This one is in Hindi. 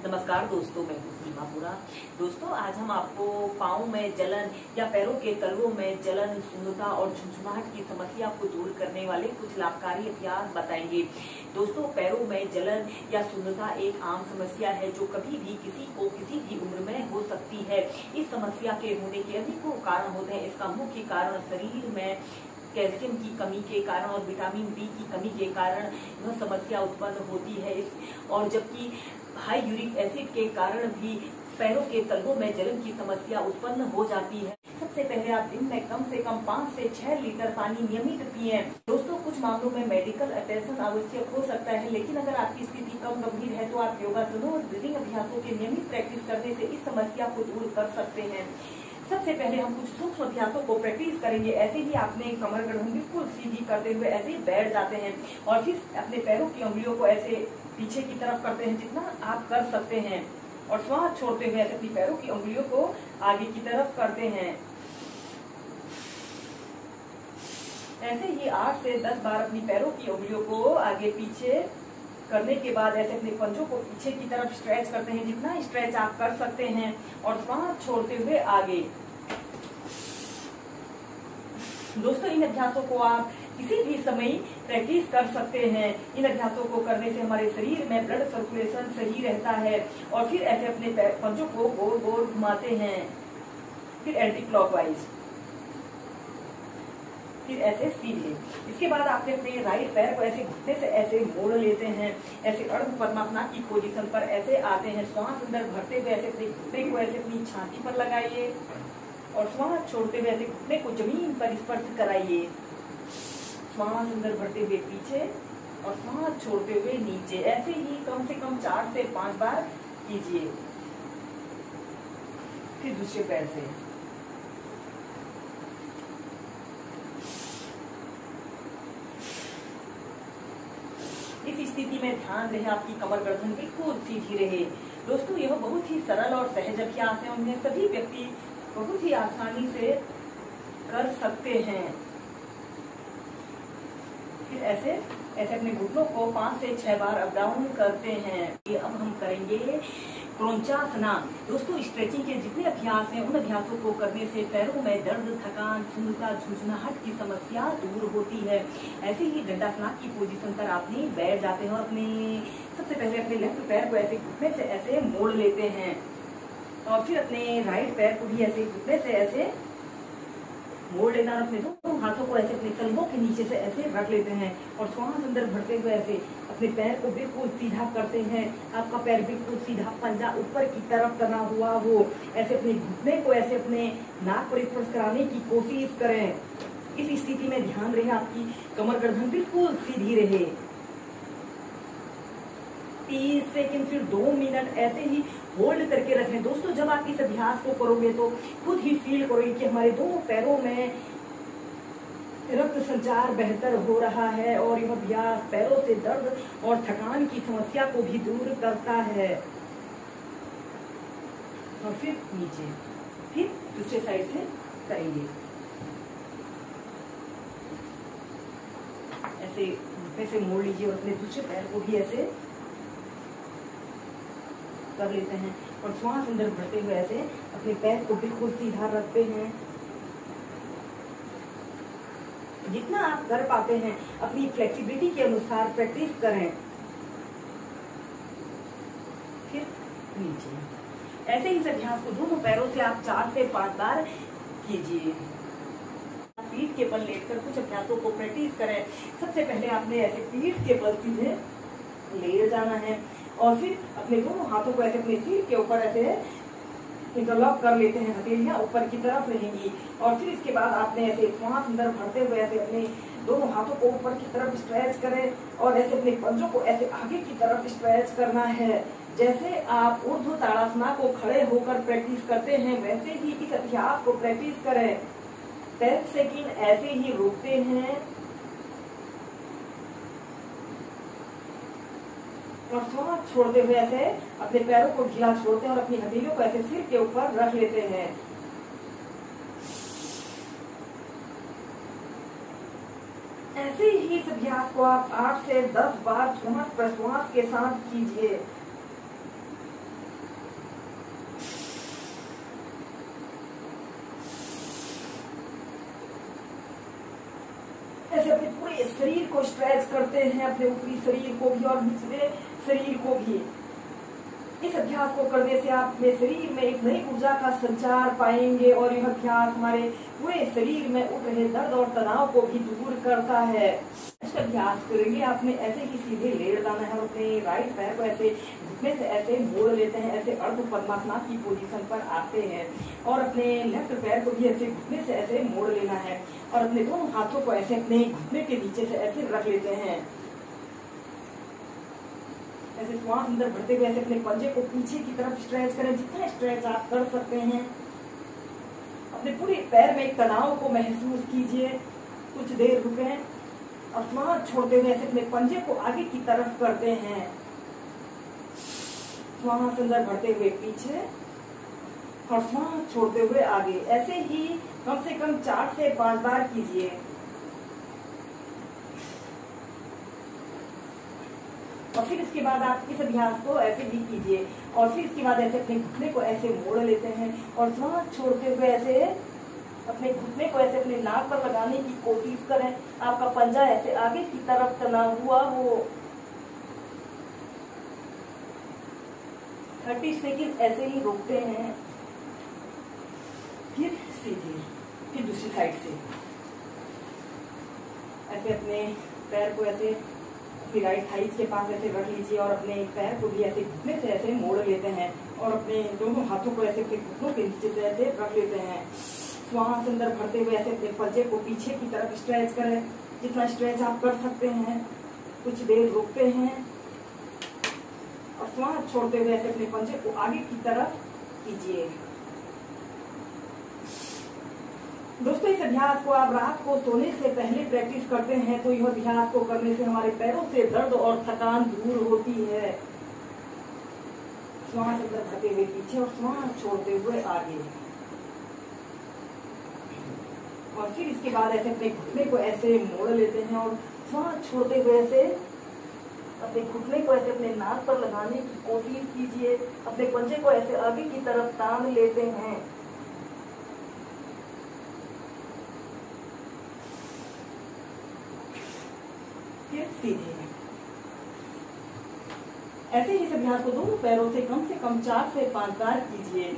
नमस्कार दोस्तों, मैं हूँ सीमापुरा। दोस्तों, आज हम आपको पाँव में जलन या पैरों के तलवों में जलन, शून्यता और झुंझुनाहट की समस्या को दूर करने वाले कुछ लाभकारी अभ्यास बताएंगे। दोस्तों, पैरों में जलन या शून्यता एक आम समस्या है जो कभी भी किसी को किसी भी उम्र में हो सकती है। इस समस्या के होने के अनेकों कारण होते हैं। इसका मुख्य कारण शरीर में कैल्शियम की कमी के कारण और विटामिन बी की कमी के कारण यह समस्या उत्पन्न होती है। और जबकि हाई यूरिक एसिड के कारण भी पैरों के तलवों में जलन की समस्या उत्पन्न हो जाती है। सबसे पहले आप दिन में कम से कम 5 से 6 लीटर पानी नियमित पिए। दोस्तों, कुछ मामलों में मेडिकल अटेंशन आवश्यक हो सकता है, लेकिन अगर आपकी स्थिति कम गंभीर है तो आप योगासनों और ब्रीदिंग अभ्यासों के नियमित प्रैक्टिस करने से इस समस्या को दूर कर सकते हैं। सबसे पहले हम कुछ सूक्ष्म अभ्यासों को प्रैक्टिस करेंगे। ऐसे ही आपने कमर गठन बिल्कुल सीधी करते हुए ऐसे ही बैठ जाते हैं और फिर अपने पैरों की उंगलियों को ऐसे पीछे की तरफ करते हैं जितना आप कर सकते हैं और श्वास छोड़ते हुए ऐसे अपनी पैरों की उंगलियों को आगे की तरफ करते हैं। ऐसे ही 8 से 10 बार अपनी पैरों की उंगलियों को आगे पीछे करने के बाद ऐसे अपने पंजों को पीछे की तरफ स्ट्रेच करते हैं जितना स्ट्रेच आप कर सकते हैं और श्वास छोड़ते हुए आगे। दोस्तों, इन अभ्यासों को आप किसी भी समय प्रैक्टिस कर सकते हैं। इन अभ्यासों को करने से हमारे शरीर में ब्लड सर्कुलेशन सही रहता है। और फिर ऐसे अपने पंजों को गोल गोल घुमाते हैं, फिर एंटी क्लॉकवाइज, फिर ऐसे सीधे। इसके बाद आपने अपने राइट पैर को ऐसे घुटने से ऐसे मोड़ लेते हैं, ऐसे अर्ध पद्मासना की पोजीशन पर ऐसे आते हैं। श्वास अंदर भरते हुए ऐसे अपने घुटने को ऐसे अपनी छाती पर लगाइए और श्वास छोड़ते हुए ऐसे घुटने को जमीन पर स्पर्श कराइए। श्वास अंदर भरते हुए पीछे और श्वास छोड़ते हुए नीचे। ऐसे ही कम से कम 4 से 5 बार कीजिए। फिर दूसरे पैर से इस स्थिति में ध्यान रहे आपकी कमर गर्दन बिल्कुल सीधी रहे। दोस्तों, यह बहुत ही सरल और सहज अभ्यास है। उन्हें सभी व्यक्ति बहुत ही आसानी से कर सकते हैं। फिर ऐसे अपने घुटनों को 5 से 6 बार अप डाउन करते हैं। अब हम करेंगे क्रौंचासना। दोस्तों, स्ट्रेचिंग के जितने अभ्यास हैं उन अभ्यासों को करने से पैरों में दर्द, थकान, शून्यता, झुंझुनाहट की समस्या दूर होती है। ऐसे ही दंडासना की पोजीशन पर आपने बैठ जाते हैं और सबसे पहले अपने लेफ्ट पैर को ऐसे घुटने से ऐसे मोड़ लेते हैं और फिर अपने राइट पैर को भी ऐसे घुटने से ऐसे मोड़ लेना और अपने दोनों हाथों को ऐसे अपने तलवों के नीचे से ऐसे रख लेते हैं और श्वास अंदर भरते हुए ऐसे अपने पैर को बिल्कुल सीधा करते हैं। आपका पैर बिल्कुल सीधा, पंजा ऊपर की तरफ करना हुआ हो। ऐसे अपने घुटने को ऐसे अपने नाक पर स्पर्श कराने की कोशिश करें। इस स्थिति में ध्यान रहे आपकी कमर गर्दन बिल्कुल सीधी रहे। 30 सेकंड, फिर 2 मिनट ऐसे ही होल्ड करके रखें। दोस्तों, जब आप इस अभ्यास को करोगे तो खुद ही फील करोगे कि हमारे दोनों पैरों में रक्त संचार बेहतर हो रहा है और यह अभ्यास पैरों से दर्द और थकान की समस्या को भी दूर करता है। और फिर नीचे, फिर दूसरे साइड से करेंगे। ऐसे मोड़ लीजिए और अपने दूसरे पैर को भी ऐसे कर लेते हैं और श्वास अंदर भरते हुए ऐसे अपने पैर को बिल्कुल सीधा रखते हैं। जितना आप कर पाते हैं अपनी फ्लेक्सिबिलिटी के अनुसार प्रैक्टिस करें। फिर नीचे। ऐसे ही इस अभ्यास को दोनों पैरों से आप 4 से 5 बार कीजिए। पीठ के बल लेटकर कुछ अभ्यासों को प्रैक्टिस करें। सबसे पहले आपने ऐसे पीठ के बल सीधे लेट जाना है और फिर अपने दोनों हाथों को ऐसे अपने सिर के ऊपर ऐसे इंटरलॉक कर लेते हैं। हथेलियां ऊपर की तरफ रहेंगी और फिर इसके बाद आपने ऐसे श्वास अंदर भरते हुए ऐसे अपने दोनों हाथों को ऊपर की तरफ स्ट्रेच करें और ऐसे अपने पंजों को ऐसे आगे की तरफ स्ट्रेच करना है। जैसे आप ऊर्ध्व ताड़ासना को खड़े होकर प्रैक्टिस करते हैं वैसे ही इस अभ्यास को प्रैक्टिस करें। 10 सेकंड ऐसे ही रोकते हैं और श्वास छोड़ते हुए ऐसे अपने पैरों को ढीला छोड़ते हैं और अपनी हथेलियों को ऐसे सिर के ऊपर रख लेते हैं। ऐसे ही इस अभ्यास को आप 8 से 10 बार श्वास प्रश्वास के साथ कीजिए। पूरे शरीर को स्ट्रेच करते हैं, अपने ऊपरी शरीर को भी और निचले शरीर को भी। इस अभ्यास को करने से आप अपने शरीर में एक नई ऊर्जा का संचार पाएंगे और यह अभ्यास हमारे पूरे शरीर में उठ रहे दर्द और तनाव को भी दूर करता है। इस अभ्यास करेंगे, आपने ऐसे ही सीधे लेट जाना है और अपने राइट पैर को ऐसे घुटने से ऐसे मोड़ लेते हैं, ऐसे अर्ध पद्मासनाथ की पोजीशन पर आते हैं और अपने लेफ्ट पैर को भी ऐसे घुटने से ऐसे मोड़ लेना है और अपने दोनों हाथों को ऐसे अपने घुटने के नीचे से ऐसे रख लेते हैं। ऐसे श्वास अंदर भरते हुए ऐसे अपने पंजे को पीछे की तरफ स्ट्रेच करें, जितना स्ट्रेच आप कर सकते हैं। अपने पूरे पैर में एक तनाव को महसूस कीजिए, कुछ देर रुकें और श्वास छोड़ते हुए ऐसे अपने पंजे को आगे की तरफ करते हैं। श्वास अंदर भरते हुए पीछे और श्वास छोड़ते हुए आगे। ऐसे ही कम से कम 4 से 5 बार कीजिए। और फिर इसके बाद आप इस अभ्यास को ऐसे भी कीजिए और फिर इसके बाद ऐसे अपने घुटने को ऐसे मोड़ लेते हैं और श्वास छोड़ते हुए ऐसे अपने घुटने को ऐसे अपने नाक पर लगाने की कोशिश करें। आपका पंजा ऐसे आगे की तरफ तना हुआ हो। 30 सेकंड ऐसे ही रोकते हैं, फिर सीधे, फिर दूसरी साइड से ऐसे अपने पैर को ऐसे राइट थाइस के पास ऐसे रख लीजिए और अपने पैर को भी ऐसे घुटने से ऐसे मोड़ लेते हैं और अपने दोनों हाथों को ऐसे अपने घुटनों के नीचे से ऐसे रख लेते हैं। श्वास अंदर भरते हुए ऐसे अपने पंजे को पीछे की तरफ स्ट्रेच करें, जितना स्ट्रेच आप कर सकते हैं। कुछ देर रोकते हैं और श्वास छोड़ते हुए ऐसे अपने पंजे को आगे की तरफ कीजिए। दोस्तों, इस अभ्यास को आप रात को सोने से पहले प्रैक्टिस करते हैं तो यह अभ्यास को करने से हमारे पैरों से दर्द और थकान दूर होती है। श्वास अंदर भरते हुए पीछे और श्वास छोड़ते हुए आगे। और फिर इसके बाद ऐसे अपने घुटने को ऐसे मोड़ लेते हैं और श्वास छोड़ते हुए ऐसे अपने घुटने को ऐसे अपने नाक पर लगाने की कोशिश कीजिए। अपने पंजे को ऐसे आगे की तरफ तान लेते हैं। सीधे ऐसे ही इस अभ्यास को दोनों पैरों से कम 4 से 5 बार कीजिए।